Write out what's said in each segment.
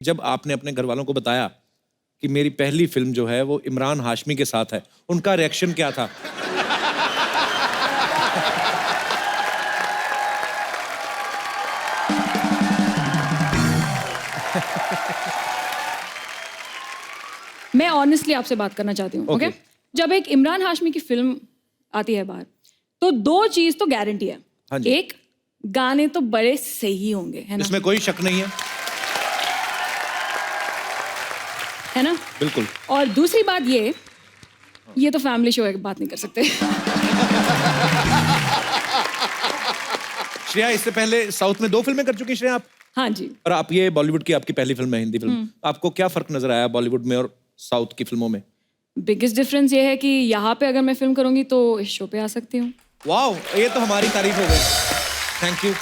जब आपने अपने घर वालों को बताया कि मेरी पहली फिल्म जो है वो इमरान हाशमी के साथ है, उनका रिएक्शन क्या था? मैं ऑनेस्टली आपसे बात करना चाहती हूँ, ओके? जब एक इमरान हाशमी की फिल्म आती है बाहर, तो दो चीज तो गारंटी है। हाँ जी। एक, गाने तो बड़े सही होंगे, है ना? इसमें कोई शक नहीं है ना? बिल्कुल। और दूसरी बात ये तो फैमिली शो है, बात नहीं कर सकते। श्रेया, इससे पहले साउथ में 2 फिल्में कर चुकी हैं श्रेया आप? हाँ जी। और आप ये बॉलीवुड की आपकी पहली फिल्म है, हिंदी फिल्म। आपको क्या फर्क नजर आया बॉलीवुड में और साउथ की फिल्मों में? बिगेस्ट डिफरेंस ये है कि यहाँ पे अगर मैं फिल्म करूंगी तो इस शो पे आ सकती हूँ। वाओ, ये तो हमारी तारीफ हो गई। Thank you.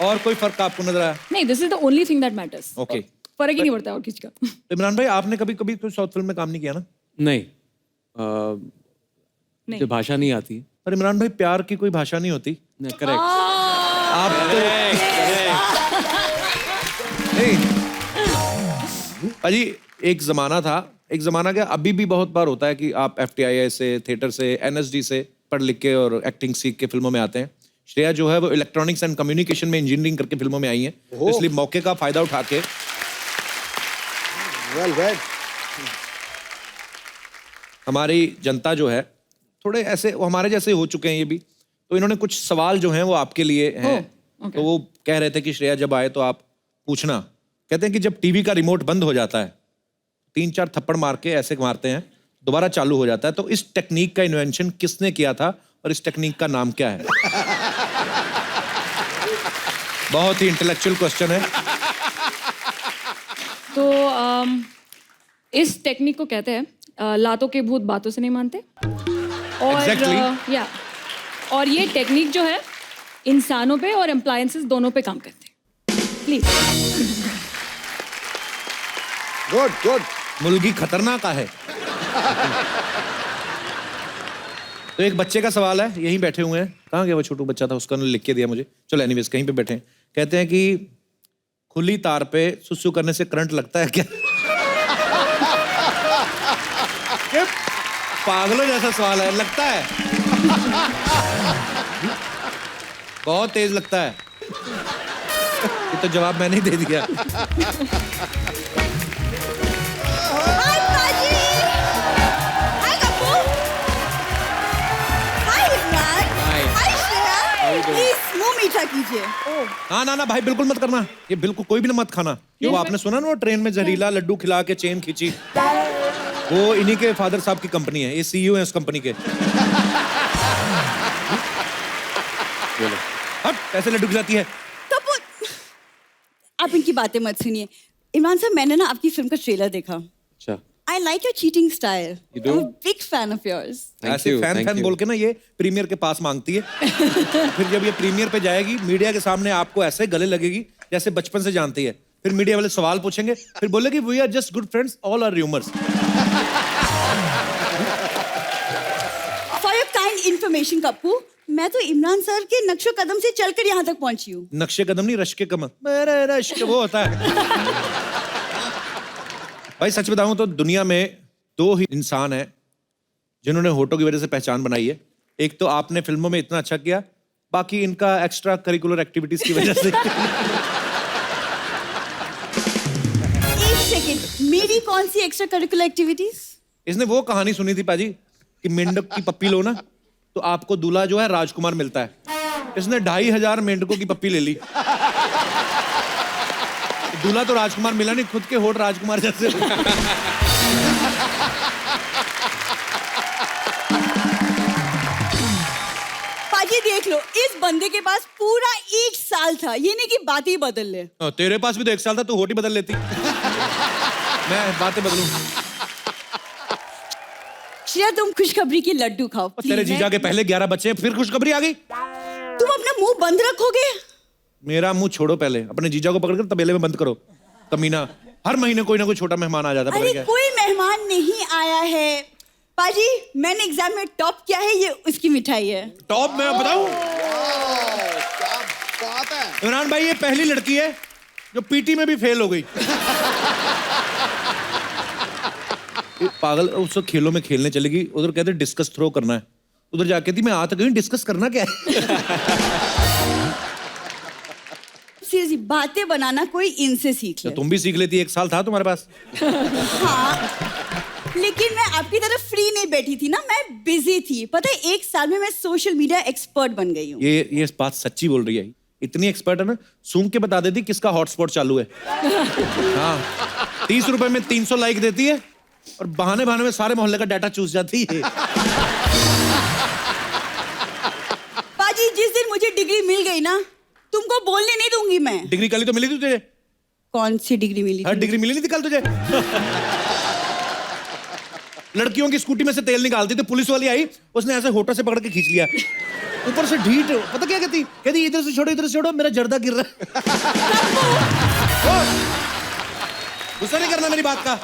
और कोई फर्क आपको नजर आया? नहीं, this is the only thing that matters. Okay. फर्क ही नहीं पड़ता और किसी का। तो इमरान भाई, आपने कभी कभी कोई साउथ फिल्म में काम नहीं किया ना? नहीं, मुझे भाषा नहीं आती। पर इमरान भाई, प्यार की कोई भाषा नहीं होती। करेक्ट। आप तो नहीं अजी, एक जमाना क्या अभी भी बहुत बार होता है कि आप FTII से, थिएटर से, NSD से पढ़ लिख के और एक्टिंग सीख के फिल्मों में आते हैं। श्रेया जो है वो इलेक्ट्रॉनिक्स एंड कम्युनिकेशन में इंजीनियरिंग करके फिल्मों में आई हैं, इसलिए मौके का फायदा उठा के वेल हमारी जनता जो है थोड़े ऐसे हमारे जैसे हो चुके हैं ये भी, तो इन्होंने कुछ सवाल जो हैं वो आपके लिए हैं। तो वो कह रहे थे कि श्रेया जब आए तो आप पूछना। कहते हैं कि जब टीवी का रिमोट बंद हो जाता है, 3-4 थप्पड़ मार के ऐसे मारते हैं, दोबारा चालू हो जाता है, तो इस टेक्निक का इन्वेंशन किसने किया था और इस टेक्निक का नाम क्या है? बहुत ही इंटेलेक्चुअल क्वेश्चन है। तो इस टेक्निक को कहते हैं लातों के भूत बातों से नहीं मानते। और Exactly. और ये टेक्निक जो है इंसानों पे और एम्प्लायंसेस दोनों पे काम करते हैं। प्लीज। गुड। मुर्गी खतरनाक है। तो एक बच्चे का सवाल है, यहीं बैठे हुए हैं। कहाँ गया वो छोटू बच्चा था, उसका उन्होंने लिख के दिया मुझे। चलो एनीवेज, कहीं पे बैठे हैं। कहते हैं कि खुली तार पे सुसु करने से करंट लगता है क्या? पागलों जैसा सवाल है। लगता है, बहुत तेज लगता है। ये तो जवाब मैंने ही दे दिया। हाय पाजी, हाय कप्पू, हाय इमरान, हाय श्रेया। प्लीज मुंह मीठा कीजिए। ना भाई, बिल्कुल मत करना। ये बिल्कुल कोई भी ना मत खाना। क्यों, आपने सुना ना वो ट्रेन में जहरीला लड्डू खिला के चेन खींची? वो इन्हीं के फादर साहब की कंपनी है, ये CEO है उस कंपनी के। हट, कैसे लड्डू खिलाती है? कप्पू, आप इनकी बातें मत सुनिए। इमरान साहब, मैंने ना आपकी फिल्म का ट्रेलर देखा। अच्छा। I like your cheating style. You do? I'm a big fan of yours. ऐसे फैन बोल के ना ये प्रीमियर के पास मांगती है। फिर जब ये प्रीमियर पे जाएगी, मीडिया के सामने आपको ऐसे गले लगेगी जैसे बचपन से जानती है। फिर मीडिया वाले सवाल पूछेंगे, फिर बोलेगी we are just good friends, all are rumours. For your kind information, Kappu, मैं तो इमरान सर के नक्शो कदम से चलकर यहाँ तक पहुंची हूँ। नक्शे कदम नहीं, रश्क कमर। मेरे रश्क वो होता है। भाई सच बताऊं तो दुनिया में 2 ही इंसान हैं जिन्होंने होठों की वजह से पहचान बनाई है। एक तो आपने फिल्मों में इतना अच्छा किया, बाकी इनका एक्स्ट्रा करिकुलर एक्टिविटीज की वजह से। एक सेकंड, मेरी कौन सी एक्स्ट्रा करिकुलर एक्टिविटीज? इसने वो कहानी सुनी थी पाजी कि मेंढक की पप्पी लो ना तो आपको दूल्हा जो है राजकुमार मिलता है। इसने 2500 मेंढकों की पप्पी ले ली। दूल्हा तो राजकुमार मिला नहीं, खुद के होठ राजकुमार जैसे। पाजी देख लो, इस बंदे के पास पूरा 1 साल था, ये नहीं कि बात ही बदल ले। तेरे पास भी तो 1 साल था, तू होठ ही बदल लेती। मैं बातें बदलूं? श्रेया, तुम खुशखबरी की लड्डू खाओ। तेरे जीजा के पहले 11 बच्चे हैं, फिर खुशखबरी आ गई। तुम अपना मुंह बंद रखोगे? मेरा मुंह छोड़ो, पहले अपने जीजा को पकड़कर तबेले में बंद करो। कमीना, हर महीने कोई ना कोई छोटा मेहमान आ जाता है। अरे कोई मेहमान नहीं आया है पाजी, मैंने एग्जाम में टॉप किया है, ये उसकी मिठाई है। टॉप मैं बताऊं? क्या बात है। इमरान भाई, ये पहली लड़की है जो PT में भी फेल हो गई। पागल उस वक्त खेलों में खेलने चलेगी, उधर कहते डिस्कस थ्रो करना है, उधर जाके थी मैं आ तो गई डिस्कस करना क्या है। सीरियसली बातें बनाना कोई इनसे सीख तो ले। तुम भी सीख लेती, 1 साल था तुम्हारे पास। हाँ, लेकिन मैं आपकी तरह फ्री नहीं बैठी थी ना, मैं बिजी थी। पता है 1 साल में मैं सोशल मीडिया एक्सपर्ट बन गई हूँ। ये बात सच्ची बोल रही है, इतनी एक्सपर्ट है ना, सूंघ के बता देती किसका हॉटस्पॉट चालू है। हाँ, 30 रुपए में 300 लाइक देती है और बहाने बहाने में सारे मोहल्ले का डाटा चूस जाती है। पाजी जिस दिन मुझे डिग्री मिल गई ना, तुमको बोलने नहीं दूंगी मैं। डिग्री कल ही तो मिली थी तुझे। कौन सी डिग्री मिली हर थी? डिग्री मिली नहीं थी कल तुझे। लड़कियों की स्कूटी में से तेल निकालती तो पुलिस वाली आई, उसने ऐसे होठों से पकड़ के खींच लिया, ऊपर से ढीठ। पता क्या कहती इधर से छोड़ो मेरा जर्दा गिर रहा है। गुस्सा नहीं करना मेरी बात का,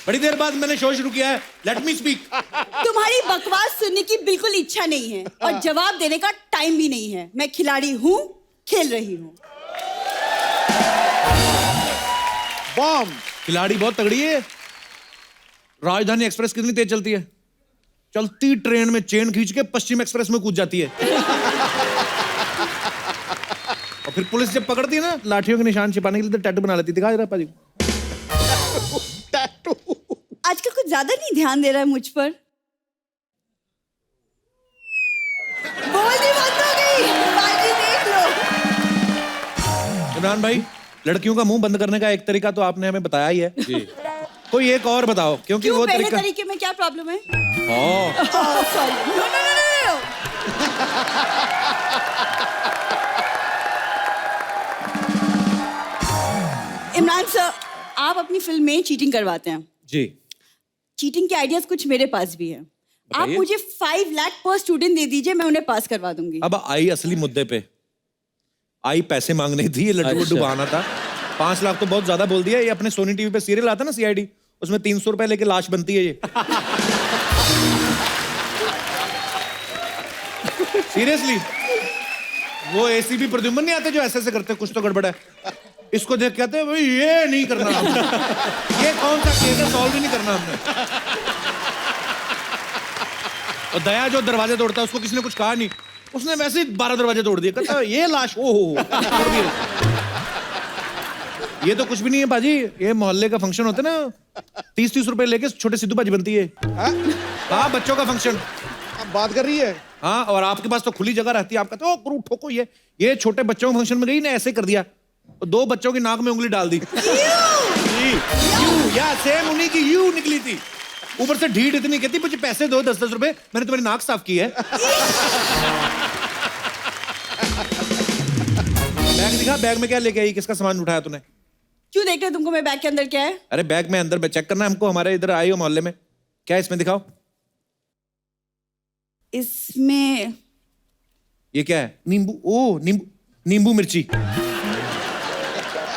बड़ी देर बाद मैंने शो शुरू किया है, लेट मी स्पीक। तुम्हारी बकवास सुनने की बिल्कुल इच्छा नहीं है और जवाब देने का टाइम भी नहीं है। मैं खिलाड़ी हूँ, खेल रही हूँ। बॉम्ब। खिलाड़ी बहुत तगड़ी है। राजधानी एक्सप्रेस कितनी तेज चलती है? चलती ट्रेन में चेन खींच के पश्चिम एक्सप्रेस में कूद जाती है। और फिर पुलिस जब पकड़ती है ना, लाठियों के निशान छिपाने के लिए तो टैटू बना लेती। दिखा जरा पाजी। टैटू। आजकल कुछ ज्यादा नहीं ध्यान दे रहा है मुझ पर। बोलनी बंद हो गई। बाजी देख लो। इमरान भाई, लड़कियों का मुंह बंद करने का एक तरीका तो आपने हमें बताया ही है जी। कोई एक और बताओ, क्योंकि क्यों, वो पहले तरीका। तरीके में क्या प्रॉब्लम है? हाँ, sorry, no no no no. Imran sir, आप अपनी फिल्म में चीटिंग करवाते हैं। जी। चीटिंग के आइडियाज कुछ मेरे पास भी हैं। आप मुझे 5 लाख पर स्टूडेंट दे दीजिए, मैं उन्हें पास करवा दूंगी। अब आई असली मुद्दे पे। आई पैसे मांगनी थी, ये लड्डू को डुबाना था। 5 लाख तो बहुत ज्यादा बोल दिया। ये अपने सोनी टीवी पे सीरियल आता ना CID, उसमें 300 रुपए लेके लाश बनती है ये। सीरियसली, वो ACP प्रद्युम्न नहीं आते जो ऐसे ऐसे करते, कुछ तो गड़बड़ है। इसको देख कहते हैं भाई ये नहीं करना हमने। ये कौन सा केस है, सॉल्व ही नहीं करना हमने। और दया जो दरवाजे तोड़ता है, उसको किसी ने कुछ कहा नहीं, उसने वैसे ही 12 दरवाजे तोड़ दिए। कहता ये लाश ओ हो तोड़ दिए। ये तो कुछ भी नहीं है पाजी, ये मोहल्ले का फंक्शन होता है ना, 30-30 रुपए लेके छोटे सिद्धू भाजी बनती है। हाँ, बच्चों का फंक्शन। अब बात कर रही है। हाँ, और आपके पास तो खुली जगह रहती है, आप कहते हो गुरु ठोको। ये छोटे बच्चों के फंक्शन में गई ने ऐसे कर दिया, और 2 बच्चों की नाक में उंगली डाल दी। यू या सेम उन्हीं की यू निकली थी। ऊपर से ढीठ इतनी, कहती मुझे पैसे दो 10-10 रुपए, मैंने तुम्हारी नाक साफ की है। बैग दिखा, बैग में क्या लेके आई, किसका सामान उठाया तूने? क्यों देख रहे हो तुमको मैं बैग के अंदर क्या है? अरे बैग में अंदर चेक करना है हमको, हमारे इधर आए हो मोहल्ले में। क्या है इसमें, दिखाओ। इसमें ये क्या है? नींबू। ओ नींबू मिर्ची।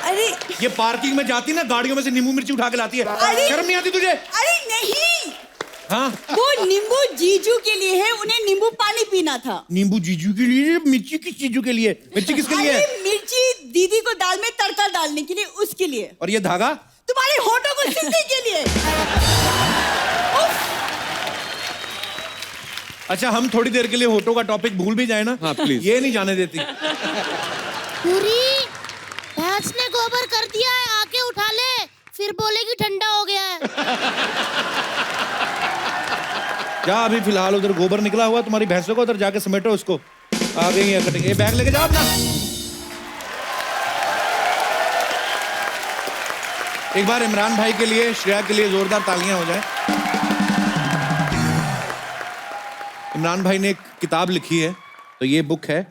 अरे ये पार्किंग में जाती ना, गाड़ियों में से नींबू मिर्ची उठा के लाती है। अरे! शर्म नहीं आती तुझे? अरे नहीं, हाँ, वो नींबू जीजू के लिए है, उन्हें नींबू पानी पीना था। नींबू जीजू के लिए, मिर्ची किस चीजू के लिए? मिर्ची किसके लिए अरे है? मिर्ची दीदी को दाल में तड़का डालने के लिए, उसके लिए। और ये धागा? तुम्हारे होठों को सिलने के लिए। अच्छा, हम थोड़ी देर के लिए होठों का टॉपिक भूल भी जाए ना। हाँ, प्लीज। ये नहीं जाने देती। पूरी भैंस ने गोबर कर दिया है, आके उठा ले, फिर बोलेगी ठंडा हो गया है। जा, अभी फिलहाल उधर गोबर निकला हुआ तुम्हारी भैंसों को, उधर जाके समेटो उसको। आ गई है कटिंग। ये बैग लेके जाओ अपना। एक बार इमरान भाई के लिए, श्रेया के लिए जोरदार तालियां हो जाएं। इमरान भाई ने एक किताब लिखी है, तो ये बुक है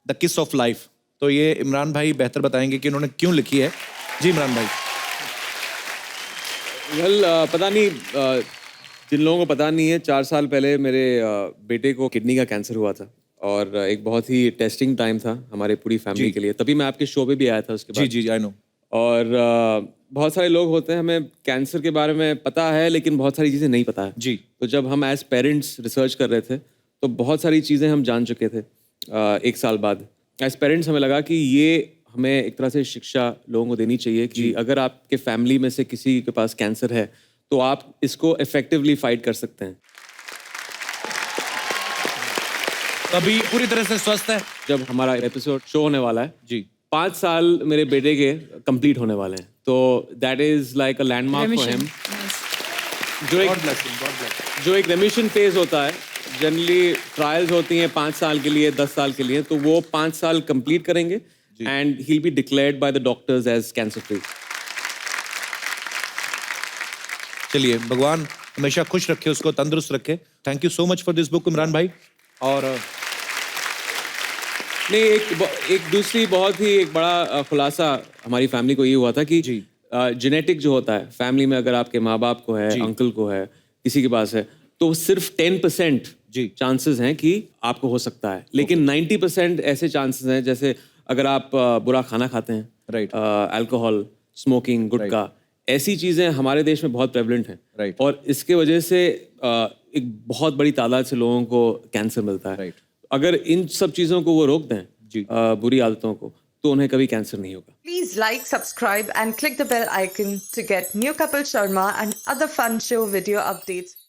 द किस ऑफ लाइफ। तो ये इमरान भाई बेहतर बताएंगे कि उन्होंने क्यों लिखी है। जी इमरान भाई। पता नहीं, जिन लोगों को पता नहीं है, 4 साल पहले मेरे बेटे को किडनी का कैंसर हुआ था, और एक बहुत ही टेस्टिंग टाइम था हमारे पूरी फैमिली के लिए। तभी मैं आपके शो पे भी आया था उसके बाद। जी आई नो। और बहुत सारे लोग होते हैं, हमें कैंसर के बारे में पता है लेकिन बहुत सारी चीज़ें नहीं पता है। जी। तो जब हम एज पेरेंट्स रिसर्च कर रहे थे तो बहुत सारी चीज़ें हम जान चुके थे। 1 साल बाद एज पेरेंट्स हमें लगा कि ये हमें एक तरह से शिक्षा लोगों को देनी चाहिए कि अगर आपके फैमिली में से किसी के पास कैंसर है तो आप इसको इफेक्टिवली फाइट कर सकते हैं। अभी पूरी तरह से स्वस्थ है? जब हमारा एपिसोड शो होने वाला है जी। 5 साल मेरे बेटे के कंप्लीट होने वाले हैं, तो that is like a landmark for him. जो एक रेमिशन फेज होता है, जनरली ट्रायल्स होती हैं 5 साल के लिए, 10 साल के लिए, तो वो 5 साल कंप्लीट करेंगे and he will be declared by the doctors as cancer free. चलिए, भगवान हमेशा खुश रखे, उसको तंदुरुस्त रखे। Thank you so much for this book Imran भाई। और नहीं, एक दूसरी बहुत ही एक बड़ा खुलासा हमारी फैमिली को ये हुआ था कि जेनेटिक जो होता है फैमिली में, अगर आपके माँ बाप को है, अंकल को है, किसी के पास है, तो सिर्फ 10% चांसेस हैं कि आपको हो सकता है, लेकिन 90% ऐसे चांसेस हैं, जैसे अगर आप बुरा खाना खाते हैं, राइट, अल्कोहल, स्मोकिंग, गुटखा, ऐसी चीजें हमारे देश में बहुत प्रेवलेंट हैं, राइट, और इसके वजह से एक बहुत बड़ी तादाद से लोगों को कैंसर मिलता है। राइट। अगर इन सब चीजों को वो रोक दें, बुरी आदतों को, तो उन्हें कभी कैंसर नहीं होगा। Please like, subscribe and click the bell icon to get new Kapil Sharma and other fun show video updates.